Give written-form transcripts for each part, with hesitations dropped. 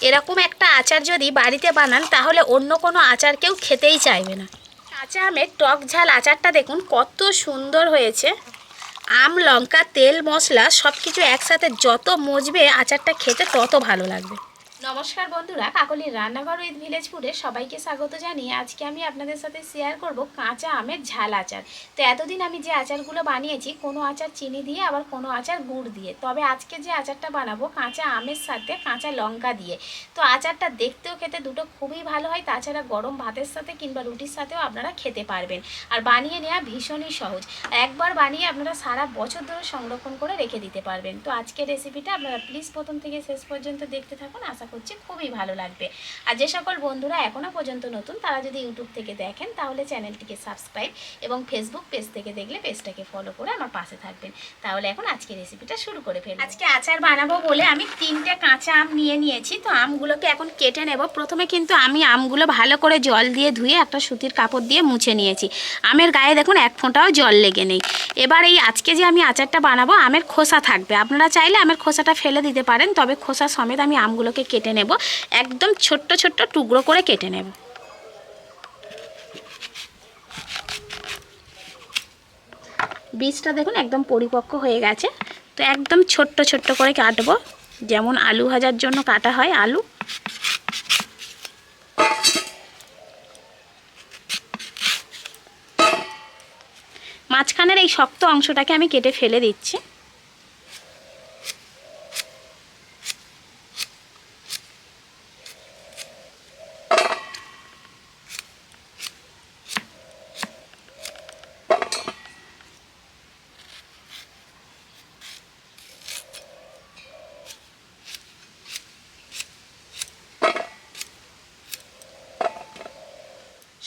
এরকম একটা আচার যদি বাড়িতে বানান তাহলে অন্য কোনো আচার কেউ খেতেই চাইবে না। কাঁচা আমের টক ঝাল আচারটা দেখুন কত সুন্দর হয়েছে। আম, লঙ্কা, তেল, মশলা সব কিছু একসাথে যত মজবে আচারটা খেতে তত ভালো লাগবে। নমস্কার বন্ধুরা, কাকলির রান্নাঘর উইথ ভিলেজ ফুডে সবাইকে স্বাগত জানিয়ে আজকে আমি আপনাদের সাথে শেয়ার করব কাঁচা আমের ঝাল আচার। তো এতদিন আমি যে আচারগুলো বানিয়েছি, কোনো আচার চিনি দিয়ে, আবার কোনো আচার গুড় দিয়ে, তবে আজকে যে আচারটা বানাবো কাঁচা আমের সাথে কাঁচা লঙ্কা দিয়ে। তো আচারটা দেখতেও খেতে দুটো খুবই ভালো হয়, তাছাড়া গরম ভাতের সাথে কিংবা রুটির সাথেও আপনারা খেতে পারবেন। আর বানিয়ে নেওয়া ভীষণই সহজ, একবার বানিয়ে আপনারা সারা বছর ধরে সংরক্ষণ করে রেখে দিতে পারবেন। তো আজকের রেসিপিটা আপনারা প্লিজ প্রথম থেকে শেষ পর্যন্ত দেখতে থাকুন, আশা করছি খুবই ভালো লাগবে। আর যে সকল বন্ধুরা এখনো পর্যন্ত নতুন, তারা যদি ইউটিউব থেকে দেখেন তাহলে চ্যানেলটিকে সাবস্ক্রাইব এবং ফেসবুক পেজ থেকে দেখলে পেজটাকে ফলো করে আমার পাশে থাকবেন। তাহলে এখন আজকে রেসিপিটা শুরু করে ফেলব। আজকে আচার বানাবো বলে আমি 3টে কাঁচা আম নিয়ে নিয়েছি। তো আমগুলোকে এখন কেটে নেব। প্রথমে কিন্তু আমি আমগুলো ভালো করে জল দিয়ে ধুয়ে একটা সুতির কাপড় দিয়ে মুছে নিয়েছি। আমের গায়ে দেখুন এক ফোঁটাও জল লেগে নেই। এবার এই আজকে যে আমি আচারটা বানাবো আমের খোসা থাকবে, আপনারা চাইলে আমের খোসাটা ফেলে দিতে পারেন, তবে খোসা সমেত আমি আমগুলোকে কেটে নেব। একদম ছোট্ট ছোট্ট টুকরো করে কেটে নেব। বীজটা দেখুন একদম পরিপক্ক হয়ে গেছে। তো একদম ছোট্ট ছোট্ট করে কাটবো, যেমন আলু ভাজার জন্য কাটা হয় আলু। মাঝখানের এই শক্ত অংশটাকে আমি কেটে ফেলে দিচ্ছি।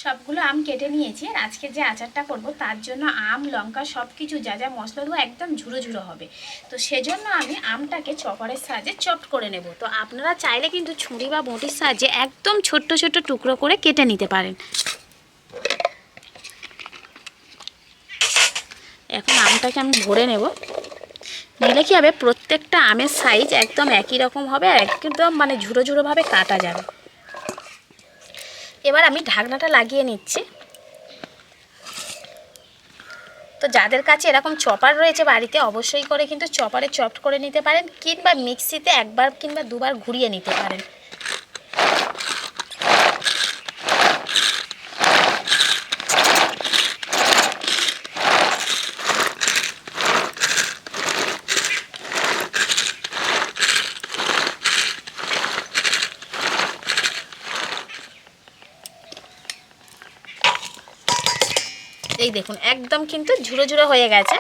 সবগুলো আম কেটে নিয়েছি। আর আজকে যে আচারটা করব তার জন্য আম, লঙ্কা সব কিছু যা যা মশলা দেবো একদম ঝুরো ঝুরো হবে। তো সেজন্য আমি আমটাকে চপারের সাহায্যে চপড করে নেব। তো আপনারা চাইলে কিন্তু ছুরি বা বঁটির সাহায্যে একদম ছোট্ট ছোট্ট টুকরো করে কেটে নিতে পারেন। এখন আমটাকে আমি ভরে নেব। নিলে কী হবে, প্রত্যেকটা আমের সাইজ একদম একই রকম হবে আর একদম মানে ঝুরো ঝুরোভাবে কাটা যাবে। এবার আমি ঢাকনাটা লাগিয়ে নিচ্ছি। তো যাদের কাছে এরকম চপার রয়েছে বাড়িতে, অবশ্যই করে কিন্তু চপারে চপড করে নিতে পারেন, কিংবা মিক্সিতে একবার কিংবা দুবার ঘুরিয়ে নিতে পারেন। এই দেখুন একদম কিন্তু ঝুরো ঝুরো হয়ে গেছে।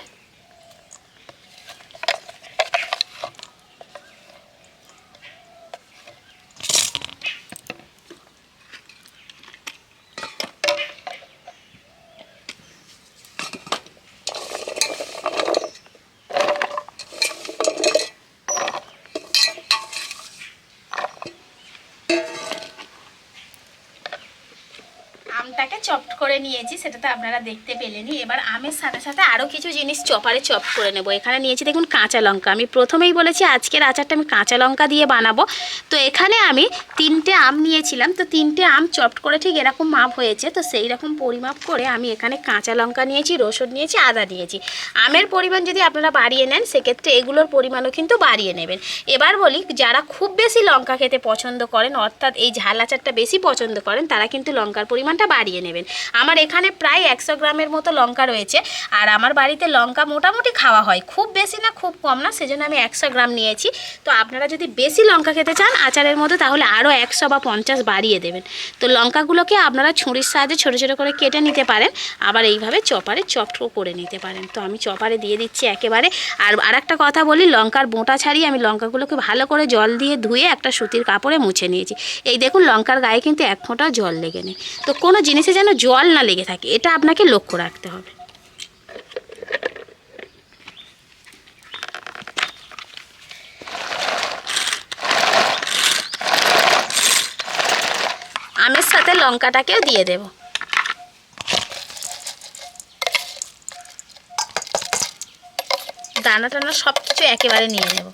আমটাকে চপড করে নিয়েছি, সেটা তো আপনারা দেখতে পেলেনই। এবার আমের সাথে সাথে আরও কিছু জিনিস চপারে চপড করে নেব। এখানে নিয়েছি দেখুন কাঁচা লঙ্কা। আমি প্রথমেই বলেছি আজকের আচারটা আমি কাঁচা লঙ্কা দিয়ে বানাবো। তো এখানে আমি 3টে আম নিয়েছিলাম। তো 3টে আম চপড করে ঠিক এরকম মাপ হয়েছে। তো সেই রকম পরিমাপ করে আমি এখানে কাঁচা লঙ্কা নিয়েছি, রসুন নিয়েছি, আদা নিয়েছি। আমের পরিমাণ যদি আপনারা বাড়িয়ে নেন সেক্ষেত্রে এগুলোর পরিমাণও কিন্তু বাড়িয়ে নেবেন। এবার বলি, যারা খুব বেশি লঙ্কা খেতে পছন্দ করেন, অর্থাৎ এই ঝাল আচারটা বেশি পছন্দ করেন, তারা কিন্তু লঙ্কার পরিমাণটা বাড়িয়ে নেবেন। আমার এখানে প্রায় 100 গ্রামের মতো লঙ্কা রয়েছে। আর আমার বাড়িতে লঙ্কা মোটামুটি খাওয়া হয়, খুব বেশি না খুব কম না, সেজন্য আমি 100 গ্রাম নিয়েছি। তো আপনারা যদি বেশি লঙ্কা খেতে চান আচারের মধ্যে, তাহলে আরও 100 বা 50 বাড়িয়ে দেবেন। তো লঙ্কাগুলোকে আপনারা ছুরির সাহায্যে ছোটো ছোটো করে কেটে নিতে পারেন, আবার এইভাবে চপারে চপড করে নিতে পারেন। তো আমি চপারে দিয়ে দিচ্ছি একেবারে। আর একটা কথা বলি, লঙ্কার বোঁটা ছাড়িয়ে আমি লঙ্কাগুলোকে ভালো করে জল দিয়ে ধুয়ে একটা সুতির কাপড়ে মুছে নিয়েছি। এই দেখুন লঙ্কার গায়ে কিন্তু এক ফোঁটাও জল লেগে নেই। তো কোনো জিনিসে যেন জল না লেগে থাকে, এটা আপনাকে লক্ষ্য রাখতে হবে। আমের সাথে লঙ্কাটাকেও দিয়ে দেব। দানা টানা সব কিছু একেবারে নিয়ে নেব।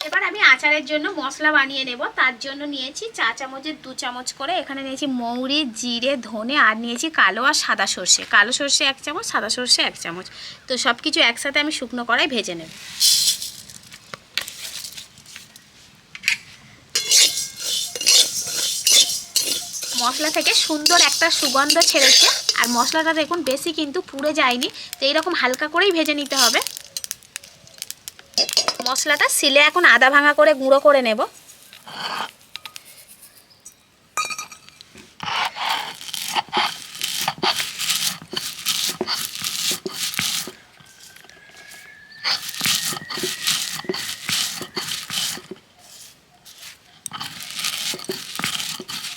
এবার আমি আচারের জন্য মশলা বানিয়ে নেব। তার জন্য নিয়েছি চা চামচের 2 চামচ করে, এখানে নিয়েছি মৌরি, জিরে, ধনে, আর নিয়েছি কালো আর সাদা সর্ষে। কালো সর্ষে 1 চামচ, সাদা সর্ষে 1 চামচ। তো সব কিছু একসাথে আমি শুকনো কড়াই ভেজে নেব। মশলা থেকে সুন্দর একটা সুগন্ধ ছেড়েছে, আর মশলাটা দেখুন বেশি কিন্তু পুড়ে যায়নি। তো এইরকম হালকা করেই ভেজে নিতে হবে। মশলাটা শিলে এখন আদা ভাঙা করে গুঁড়ো করে নেব।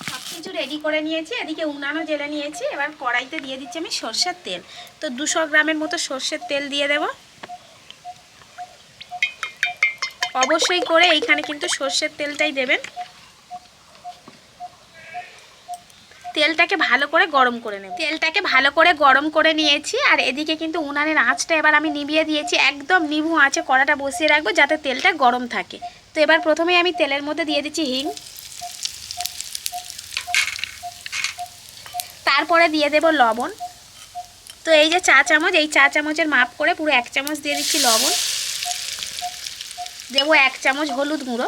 সবকিছু রেডি করে নিয়েছি, এদিকে উনানও জেলে নিয়েছি। এবার কড়াইতে দিয়ে দিচ্ছি আমি সর্ষের তেল। তো 200 গ্রামের মতো সর্ষের তেল দিয়ে দেব। অবশ্যই করে এইখানে কিন্তু সর্ষের তেলটাই দেবেন। তেলটাকে ভালো করে গরম করে নেব। তেলটাকে ভালো করে গরম করে নিয়েছি, আর এদিকে কিন্তু উনানের আঁচটা এবার আমি নিভিয়ে দিয়েছি। একদম নিভু আঁচে কড়াটা বসিয়ে রাখবো যাতে তেলটা গরম থাকে। তো এবার প্রথমেই আমি তেলের মধ্যে দিয়ে দিচ্ছি হিং, তারপরে দিয়ে দেব লবণ। তো এই যে চা চামচ, এই চা চামচের মাপ করে পুরো 1 চামচ দিয়ে দিচ্ছি লবণ। দেবো 1 চামচ হলুদ গুঁড়ো,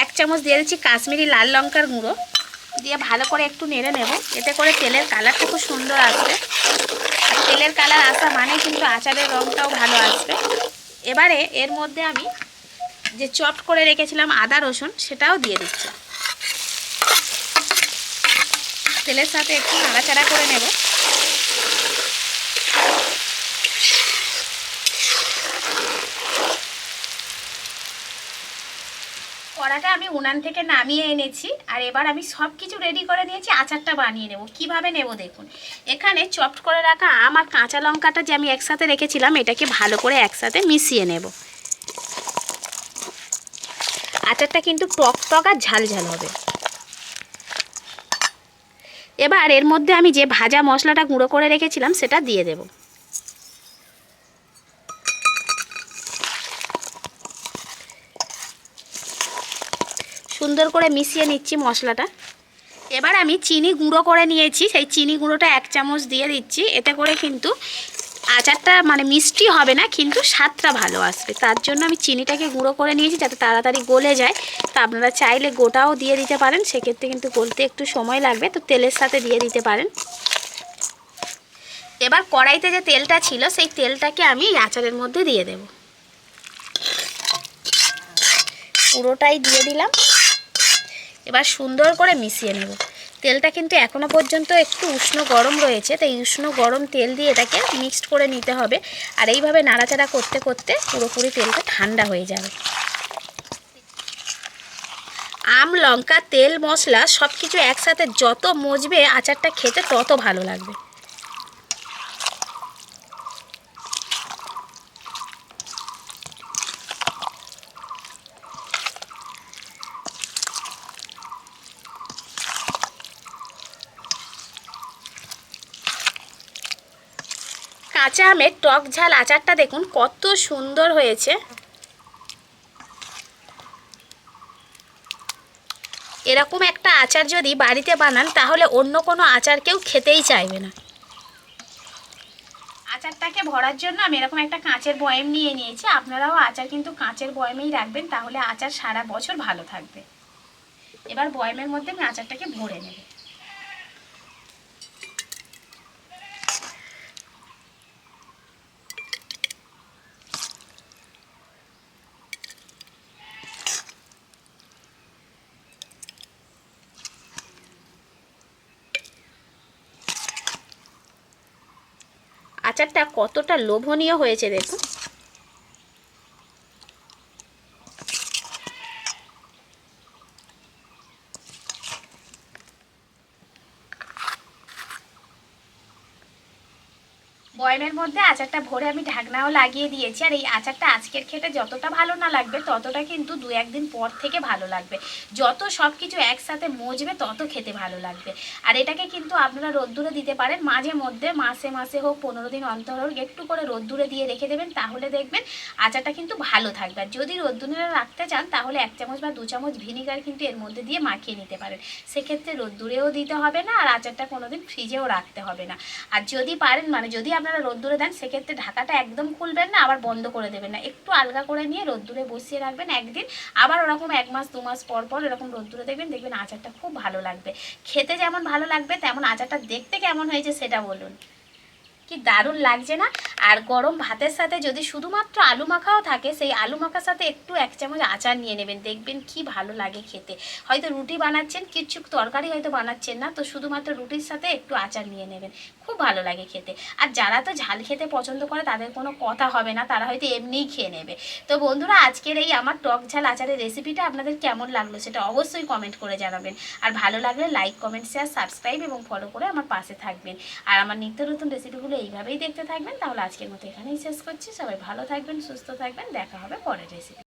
1 চামচ দিয়ে দিচ্ছি কাশ্মীরি লাল লঙ্কার গুঁড়ো। দিয়ে ভালো করে একটু নেড়ে নেব, এতে করে তেলের কালারটা খুব সুন্দর আসবে। আর তেলের কালার আসা মানে কিন্তু আচারের রঙটাও ভালো আসবে। এবারে এর মধ্যে আমি যে চপড করে রেখেছিলাম আদা রসুন, সেটাও দিয়ে দিচ্ছি। তেলের সাথে একটু নাড়াচাড়া করে নেব। কড়াটা আমি উনান থেকে নামিয়ে এনেছি, আর এবার আমি সব কিছু রেডি করে নিয়েছি। আচারটা বানিয়ে নেব। কিভাবে নেব দেখুন। এখানে চপড করে রাখা আম আর কাঁচা লঙ্কাটা যে আমি একসাথে রেখেছিলাম, এটাকে ভালো করে একসাথে মিশিয়ে নেব। আচারটা কিন্তু টক টক আর ঝাল ঝাল হবে। এবার এর মধ্যে আমি যে ভাজা মশলাটা গুঁড়ো করে রেখেছিলাম সেটা দিয়ে দেব। সুন্দর করে মিশিয়ে নিচ্ছি মশলাটা। এবার আমি চিনি গুঁড়ো করে নিয়েছি, সেই চিনি গুঁড়োটা 1 চামচ দিয়ে দিচ্ছি। এতে করে কিন্তু আচারটা মানে মিষ্টি হবে না, কিন্তু স্বাদটা ভালো আসবে। তার জন্য আমি চিনিটাকে গুঁড়ো করে নিয়েছি যাতে তাড়াতাড়ি গলে যায়। তো আপনারা চাইলে গোটাও দিয়ে দিতে পারেন, সেক্ষেত্রে কিন্তু গলতে একটু সময় লাগবে। তো তেলের সাথে দিয়ে দিতে পারেন। এবার কড়াইতে যে তেলটা ছিল, সেই তেলটাকে আমি আচারের মধ্যে দিয়ে দেব। পুরোটাই দিয়ে দিলাম। এবার সুন্দর করে মিশিয়ে নেব। তেলটা কিন্তু এখনো পর্যন্ত একটু উষ্ণ গরম রয়েছে, তাই উষ্ণ গরম তেল দিয়ে এটাকে মিক্সড করে নিতে হবে। আর এইভাবে নাড়াচাড়া করতে করতে পুরোপুরি তেলটা ঠান্ডা হয়ে যাবে। আম, লঙ্কা, তেল, মশলা সব কিছু একসাথে যত মজবে আচারটা খেতে তত ভালো লাগবে। কাঁচা আমের টক ঝাল আচারটা দেখুন কত সুন্দর হয়েছে। এরকম একটা আচার যদি বাড়িতে বানান, তাহলে অন্য কোনো আচার কেউ খেতেই চাইবে না। আচারটাকে ভরার জন্য আমি এরকম একটা কাঁচের বয়াম নিয়ে নিয়েছি। আপনারাও আচার কিন্তু কাঁচের বয়ামেই রাখবেন, তাহলে আচার সারা বছর ভালো থাকবে। এবার বয়ামের মধ্যে আমি আচারটাকে ভরে নেব। আচারটা কতটা লোভনীয় হয়েছে দেখুন। বয়মের মধ্যে আচারটা ভরে আমি ঢাকনাও লাগিয়ে দিয়েছি। আর এই আচারটা আজকের খেতে যতটা ভালো না লাগবে ততটা কিন্তু 2-1 দিন পর থেকে ভালো লাগবে। যত সব কিছু একসাথে মজবে তত খেতে ভালো লাগবে। আর এটাকে কিন্তু আপনারা রোদ্দুরে দিতে পারেন মাঝে মধ্যে, মাসে মাসে হোক 15 দিন অন্তর হোক একটু করে রোদ্দুরে দিয়ে রেখে দেবেন, তাহলে দেখবেন আচারটা কিন্তু ভালো থাকবে। আর যদি রোদ্দুরে রাখতে চান তাহলে 1 চামচ বা 2 চামচ ভিনিগার কিন্তু এর মধ্যে দিয়ে মাখিয়ে নিতে পারেন। সেক্ষেত্রে রোদ্দুরেও দিতে হবে না আর আচারটা কোনোদিন ফ্রিজেও রাখতে হবে না। আর যদি পারেন যদি আপনারা রোদ্দুরে দেন সেক্ষেত্রে ঢাকাটা একদম খুলবেন না, আবার বন্ধ করে দেবেন না, একটু আলগা করে নিয়ে রোদ্দুরে বসিয়ে রাখবেন একদিন। আবার ওরকম 1 মাস 2 মাস পর পর এরকম রোদ্দুরে দেখবেন আচারটা খুব ভালো লাগবে। খেতে যেমন ভালো লাগবে তেমন আচারটা দেখতে কেমন হয়েছে সেটা বলুন। কি দারুণ লাগছে না? আর গরম ভাতের সাথে যদি শুধুমাত্র আলু মাখাও থাকে, সেই আলু মাখার সাথে একটু 1 চামচ আচার নিয়ে নেবেন, দেখবেন কি ভালো লাগে খেতে। হয়তো রুটি বানাচ্ছেন, কিচ্ছু তরকারি হয়তো বানাচ্ছেন না, তো শুধুমাত্র রুটির সাথে একটু আচার নিয়ে নেবেন, খুব ভালো লাগে খেতে। আর যারা তো ঝাল খেতে পছন্দ করে তাদের কোনো কথা হবে না, তারা হয়তো এমনিই খেয়ে নেবে। তো বন্ধুরা, আজকের এই আমার টক ঝাল আচারের রেসিপিটা আপনাদের কেমন লাগলো সেটা অবশ্যই কমেন্ট করে জানাবেন। আর ভালো লাগলে লাইক, কমেন্ট, শেয়ার, সাবস্ক্রাইব এবং ফলো করে আমার পাশে থাকবেন। আর আমার নিত্য নতুন রেসিপিগুলো এইভাবেই দেখতে থাকবেন। তাহলে আজকের মতো এখানেই শেষ করছি। সবাই ভালো থাকবেন, সুস্থ থাকবেন, দেখা হবে পরের রেসিপি।